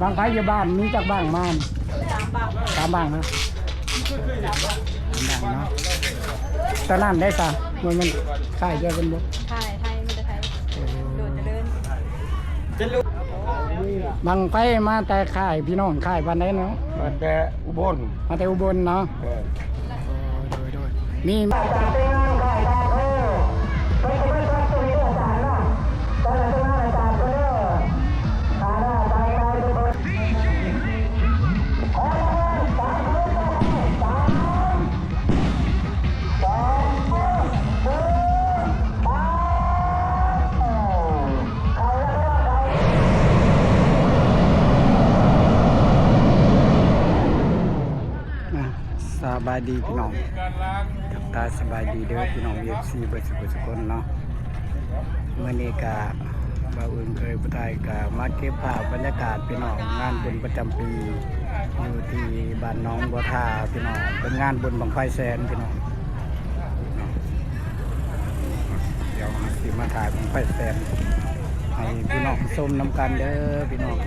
บางไฟอยู่บ้านมีจากบ้างมานสามบ้างนะสามบ้างเนาะตอนนั้นได้ซะมันขายเยอะกันบ่ไทยมันจะไทยโดดจะเดินบางไฟมาแต่ขายพี่น้องขายวันไหนเนาะมาแต่อุบลเนาะมีสบายดีพี่น้องกับตาสบายดีเด้อพี่น้องFCเบิดสุขคนเนาะมื้อนี้ก็บ่าวอื่นเคยผู้ไทยก็มาเก็บภาพบรรยากาศพี่น้องงานบุญประจำปีอยู่ที่บ้านน้องบัวทาพี่น้องเป็นงานบุญบั้งไฟแสนพี่น้องเดี๋ยวสิมาถ่ายบั้งไฟแสนให้พี่น้องชมนำกันเด้อพี่น้อง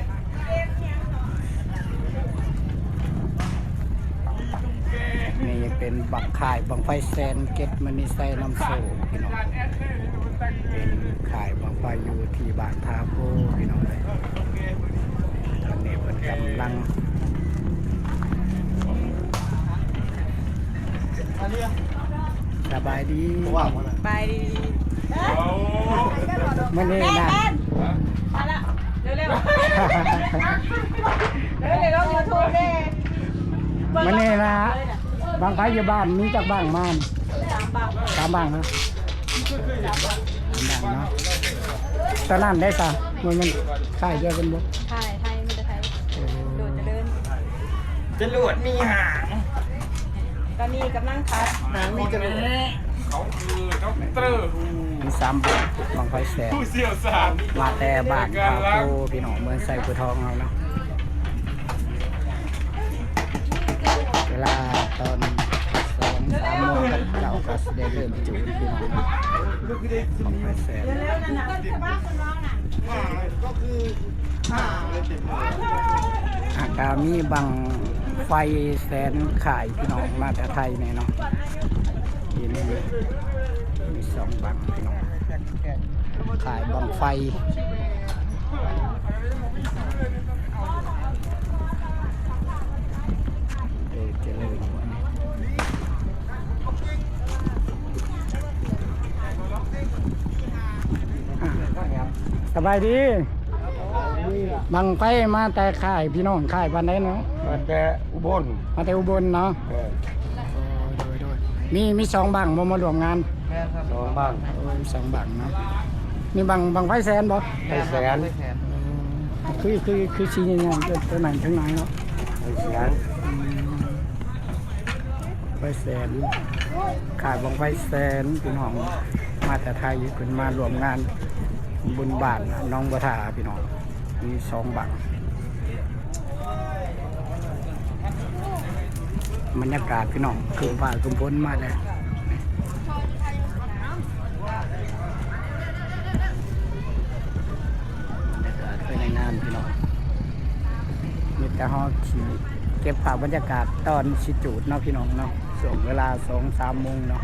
นี่เป็นบักข่ายบังไฟแสนเก็ตมันนี่ใส่น้ำโซ่พี่น้องเป็นข่ายบังไฟอยู่ที่บ้านทาโพพี่น้องเลยตอนนี้เป็นกำลังสบายดีไปดีมันนี่นะมาละเร็วยูทูบเลยมันนี่นะบางไฟอยู่บ้านมีจากบ้างมานสามบ้างนะสามบ้างเนาะตอนนั้นได้ซะมันขายเยอะกันบ่ไทยมันจะไทยโดดจะเดินจรวดมีหางตอนนี้กำลังคัดหางมีจรวดเขาคือด็อกเตอร์มีสามบ้างบางไฟแสนผู้เชี่ยวชาญมาแต่บ้านทาโพพี่น้องเมืองไซปูทองเราเนาะเวลาตอน2-3 โมงเราก็ได้เริ่มจูดพี่น้องของไฟแสนอากามีบังไฟแสนขายพี่น้องมาแต่ไทยเนี่ยเนาะที่นี่มี2 บังพี่น้องขายบังไฟสบายดีบังไฟมาแต่ขายพี่น้องขายวันไหนเนาะมาแต่อุบลเนาะมี2 บังมารวมงาน2 บัง2 บังเนาะมีบังไฟแสนบ่ไฟแสนคือชี้งานตัวไหนทั้งไหนเนาะไฟแสนขายบังไฟแสนพี่น้องมาแต่ไทยขึ้นมารวมงานบุญบาทน้องบัวทาพี่น้องมี2 บังบรรยากาศพี่น้องคือฝ่าคือพ้นมาเลยบรรยากาศภายในงานพี่น้องมีแต่ฮอขี่เก็บภาพบรรยากาศตอนชิจูดเนาะพี่น้องเนาะส่งเวลา2-3 โมงเนาะ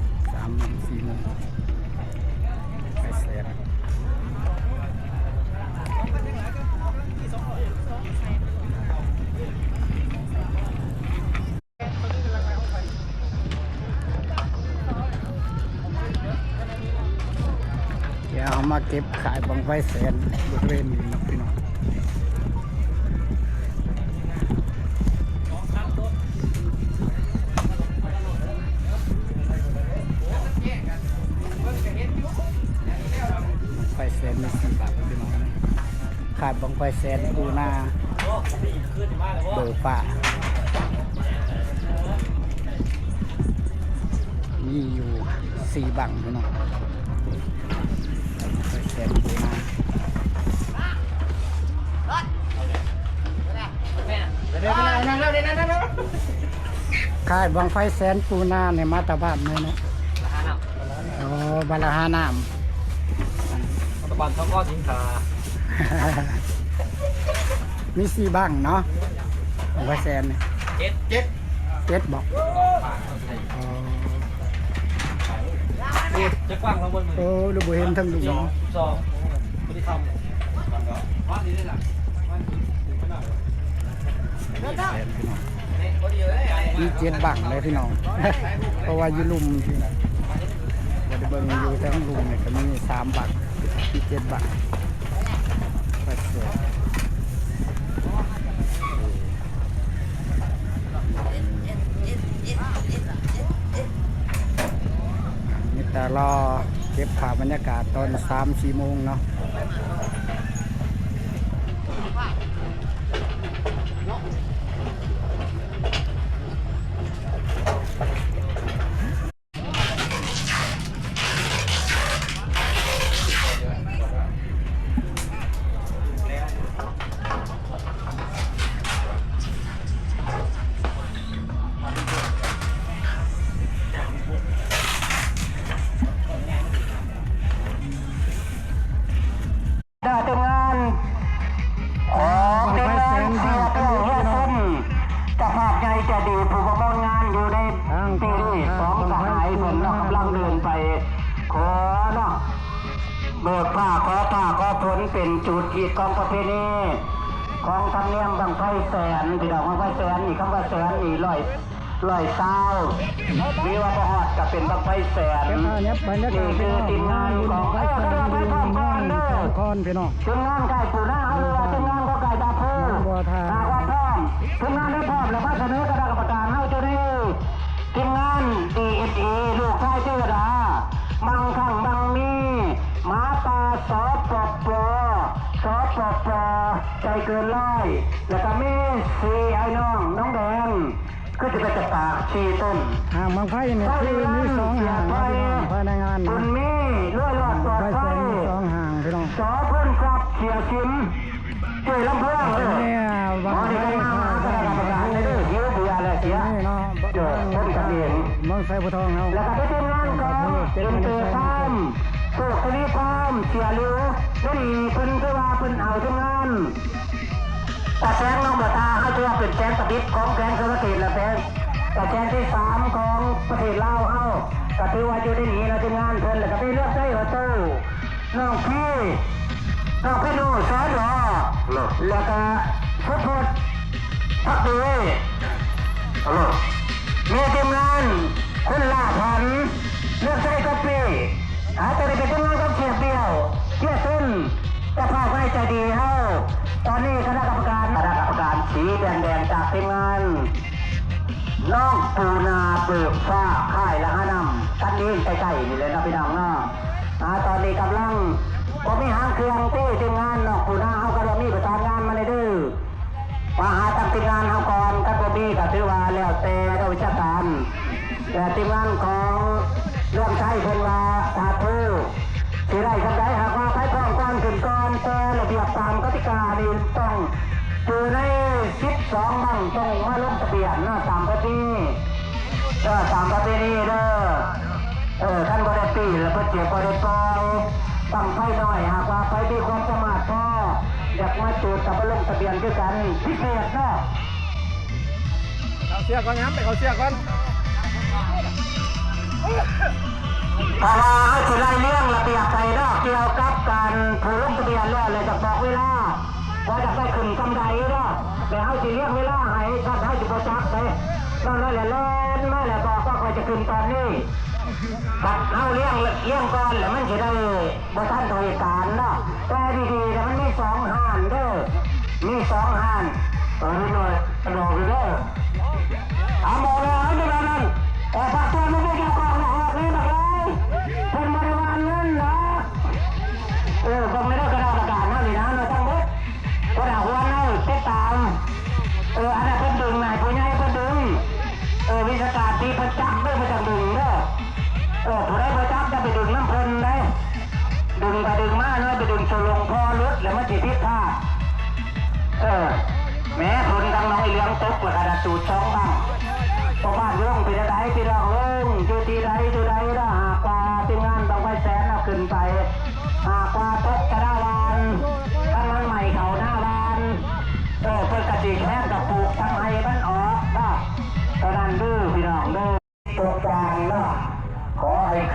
3 โมง 4 โมงไปเสร็จเดี๋ยวเอามาเก็บขายบังไฟแสนบริเวณนี้นะพี่น้องไฟแสนมี4 บาทพี่น้องขายบังไฟแสนปูนาเบอร์ป่ามีอยู่4 บังพี่น้องไฟแสนปูนาขายบังไฟแสนปูนาในมาตาบ้านเลยนะบาลาฮาน้ำ ตะบันเขาก็ทิ้งขา มี4บังเนาะของว่าแสนเนี่ย 7บอกอ๋อ จะกว้างทั้งหมด โอ้ดูบ่เห็นทั้งลุง สองไม่ได้ทำว่าดีได้หลัง มี7บังเลยพี่น้อง เพราะว่าอยู่ลุมที่บ่ได้เบิ่งอยู่ทั้งลุมเนี่ยก็มี3บังมี7บังว่าแสนนี่แต่รอเก็บภาพบรรยากาศตอน 3-4 โมงเนาะได้ทำงานของทีมงานเสียเปรี้ยวเฮียต้นจะภาพใจจะดีผู้ประกอบงานอยู่ในปีนี้2สหายเหมือนเรากำลังเดินไปขอเนาะเบิกผ้าขอผลเป็นจุดขีดของประเพณีของธรรมเนียมบังไฟแสนพี่น้องบังไฟแสนนี่คำว่าแสนนี่ร้อยเศร้ามีว่าประหอดกับเป็นบังไฟแสน เนี่ยบรรยากาศ คือทีมงานของทีมงานไก่ปูหน้าเอาเลยทีมงานก็ไก่ตาพูหากว่าพร้อมทีมงานได้พร้อมแล้วมาเสนอคณะกรรมการเอาจุดนี้ทีมงาน DSE ลูกชายเจ้าดาบังขังบังมีหมาตาสอปปใจเกินร้อยแล้วก็มีสีไอ้น้องแดงก็จะเป็นปากชีต้น ห่างบางไฟเนี่ยคือมี2ห่างนะพี่น้องภายในงาน คุ นะ ณมีรวยรอดปลอด ไฟ ภั แส ย นมี2ห่างพี่น้อง สอเพิ่นครับเสียชิมช่วยลำเพื่อนเลย เนี่ยบาง อ๋อ ไฟ นี่ก็มาคณะกรรมการเลยด้วยเยอะเบียร์เลยเสีย นี่เนาะ เกิดต้นกระเบียน เมืองไฟบัวทองเฮา แล้วก็ไปทีมงานของเดินเตอร์พามโชคทวีพามเสียริ้วนี่เพิ่นก็ว่าเพิ่นเอาทีมงานแต่แสงน้องบัวตาให้ตัวเป็นแสงประดิษฐ์ของแสงสุรเกตและแสงแต่แสงที่3ของประเทศลาวเฮาก็ถือว่าอยู่ในนี้เราทีมงานเพิ่นแล้วก็ไปเลือกได้หัวโตน้องพี่ดูสอนหรอแล้วก็พุทธพักดีมีทีมงานคุณลาพันเลือกใช้กาแฟอาจจะได้เป็นทีมงานกับเสียเบี้ยวเสียต้นจะพาไว้ใจดีเฮาตอนนี้คณะกรรมการสีแดงจากทีมงานน้องปูนาเบิกฟ้าค่ายละ5 นำกันนี้ใกล้ๆนี่เลยนะพี่น้องเนาะตอนนี้กำลังผมมีหางเครื่องที่ทีมงานน้องปูนาเขาก็จะมีประสานงานมาเลยดื้อมาหาตั้งทีมงานเขาก่อนกันบ่มีก็ถือว่าแล้วแต่เราวิชาการแต่ทีมงานของเรื่องใช้เพิ่นว่าถาทูสิได้กันได้หากว่าใช้พร้อมก่อนขึ้นก่อนแต่ระเบียบตามกติกานี่ต้องอยู่ใน12 บังต้องมาลงทะเบียนนะตามประเพณีตามประเพณีเด้อท่านบริปีแล้วก็เจ็บบริปอยตั้งไฟหน่อยหากว่าไฟมีความสามารถพออยากมาจุดกับลงทะเบียนด้วยกันพิเศษเนาะ เขาเสียก่อนย้ำไปเขาเสียก่อน เพราะว่าให้สิไล่เรื่องระเบียบไปเนาะเกี่ยวกับการผู้ลงทะเบียนแล้วเลยจะบอกเวลาว่าจะได้ขึ้นกำไรเนาะแต่ให้สิเรียกเวลาให้ท่านให้สิบจักไปนั่นแหละเล่นไม่แหละบอกว่าใครจะขึ้นตอนนี้ตัดเอาเลี้ยงก่อนแล้วมันจะได้บ่ทันตัวเหตุการณ์เนาะแต่ดีๆแต่มันมี2 ห่านเด้อมี2 ห่านนิดหน่อยรอไปเด้อบอกเลยให้ดูนั่นฝากตัวไม่ได้เกี่ยวกับหอกเลยแบบเลยเป็นบริวารนั่นนะคงไม่ได้กระดาษกระดาษนั่นเลยนะเราต้องเด็ดกระดาษหัวนั่นติดตามอันนั้นเป็นดึงไหนผู้ใหญ่เป็นดึงวิชาการตีประจักษ์ด้วยประจักษ์ดึงเด้อผู้ใดประจักษ์จะไปดึงน้ำเพลินได้ดึงไปดึงมาเนาะไปดึงโซลงพอลึกแล้วมันจีพิษพลาดแม้ผลดังน้องเลี้ยงตกแล้วกระดาษจูดช่องบ้างพอบ้านเรื่องปีใดปีละเรื่องอยู่ที่ใดนะหากว่าทีมงานต้องไปแสนขึ้นไปหากว่าตกกระดาวานกันมันใหม่เขาหน้าวาน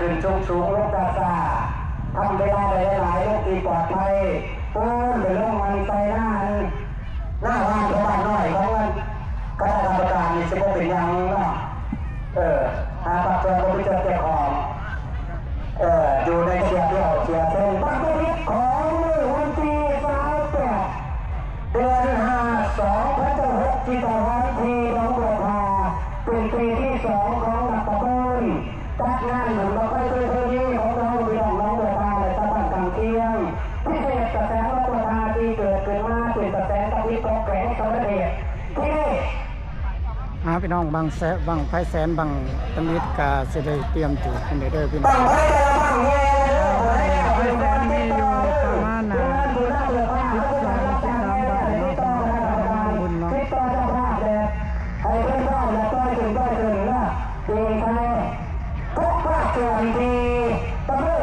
ขึ้นสูงลงซาทำเวลาได้หลายลงตีปลอดภัยปืนเป็นลงมันใจหน้าบ้านของบ้านน้อยของมันคณะกรรมการนี่จะเป็นยังเนาะหาปัจจัยบริจาคแจกของอยู่ในเสียเดียวเสียเส้นตั้งแต่นี้ของวันที่28 เดือน5 2006ที่ตะวันที่น้องบัวพาเป็นปีที่2ของหลักตะบุญจัดงานเหมือนเราไปเคยที่ของเราวิลองน้องบัวพาและตะบันกลางเที่ยงพิเศษกระแสน้องบัวพาที่เกิดขึ้นมาเป็นกระแสตะวันตกแก่สมเด็จที่พี่น้องบางไฟแสนบางตมิดกาสิได้เตรียมจุดกันเด้อพี่น้องวันนี้อยู่ประมาณบุญเนาะให้เพื่อนบ้านและต้อยถึงนะเดินไปทุกภาคส่วนดีตะเมื่อ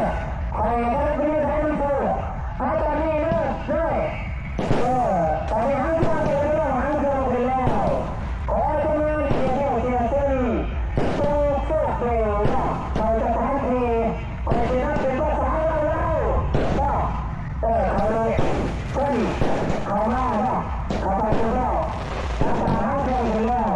ใครได้ไม่ได้ไม่พูดอาจารย์นี่ด้วยตอนนี้ให้ทุกคนเป็นเรื่องหันเรื่องไปแล้วขอให้ทุกท่านเสียซึ่งตู้โซ่เกลียวเราจะทำทีคอยจะนับเป็นภาษาเราเขาเลยขึ้นเขาหน้าเขาไปตัวเราอาจารย์ให้เรื่องไปแล้ว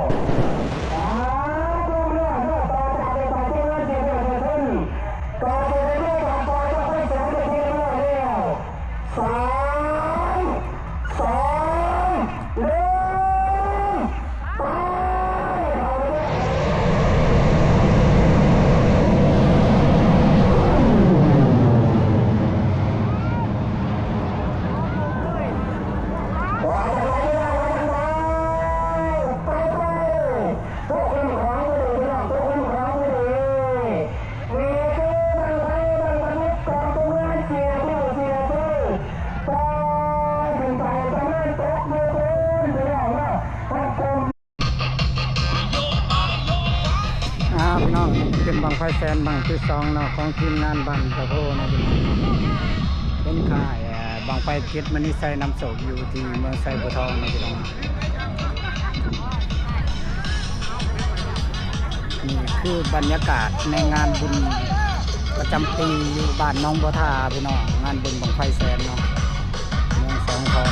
พี่น้องเป็นบางไฟแสนบางที่2เนาะของทีมงานบันตะโพนะพี่น้องเป็นค่ายบางไฟเก็ตมันนี่ใส่น้ำโศกอยู่ที่เมืองไซบัวทองนะพี่น้องนี่คือบรรยากาศในงานบุญประจำปีอยู่บ้านน้องบัวทาพี่น้องงานบุญบางไฟแสนเนาะเมืองสองทอง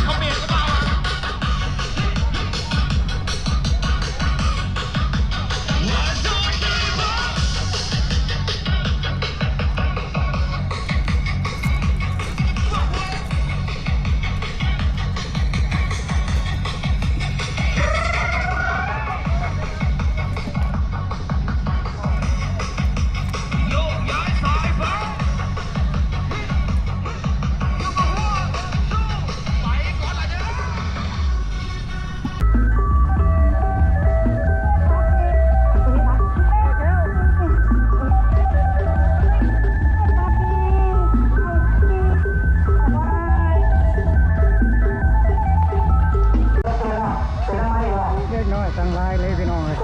ตั้งลายเลยพี่น้องเลย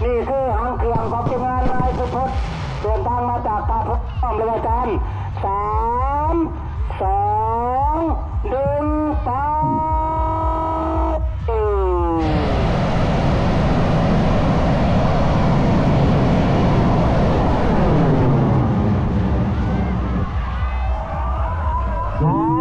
นี่คือหางเครื่องของทีมงานนายสุพจน์เดินทางมาจากตาพุทธพร้อมเลยกัน3 2 1 ไปห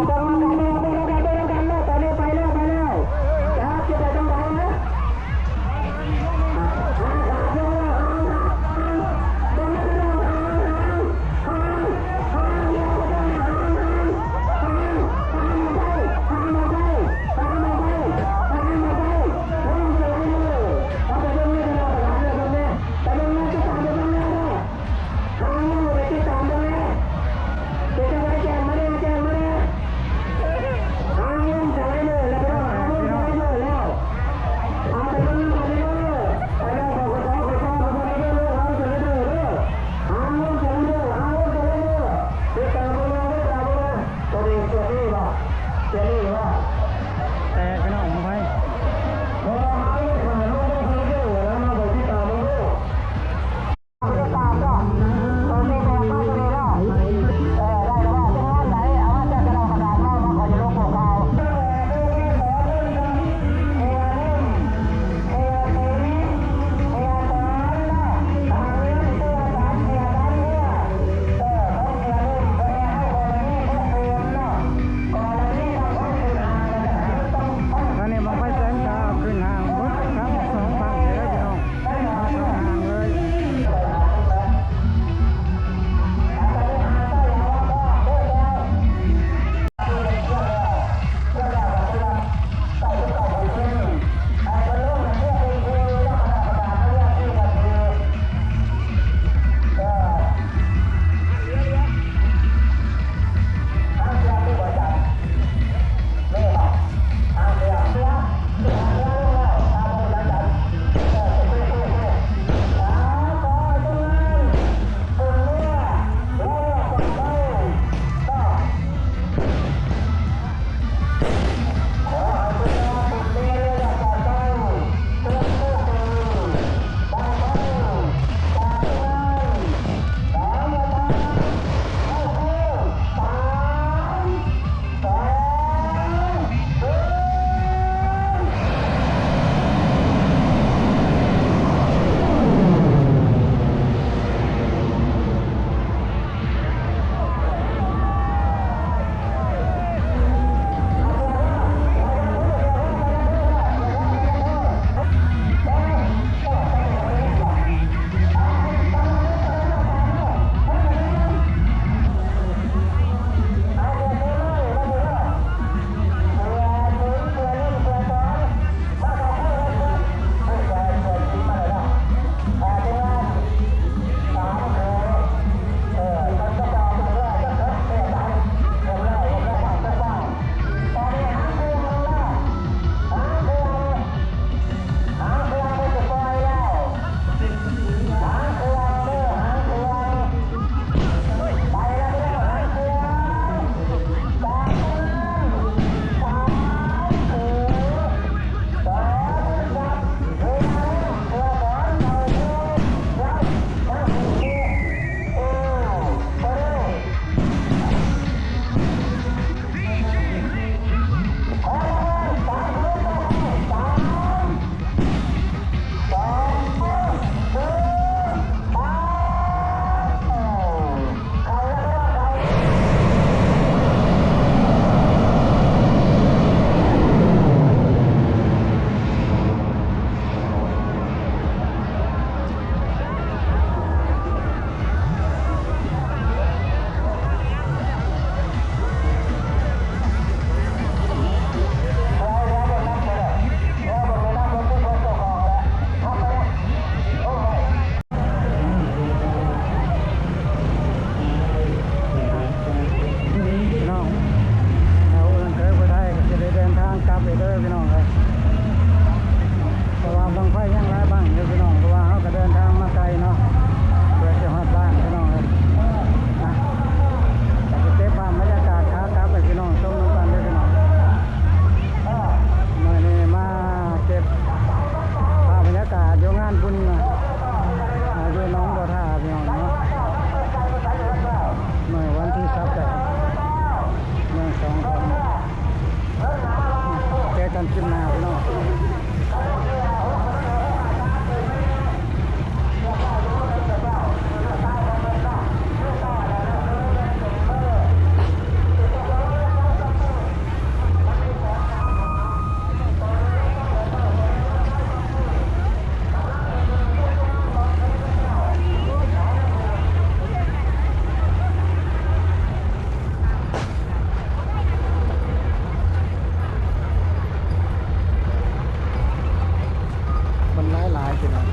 พี่น้อง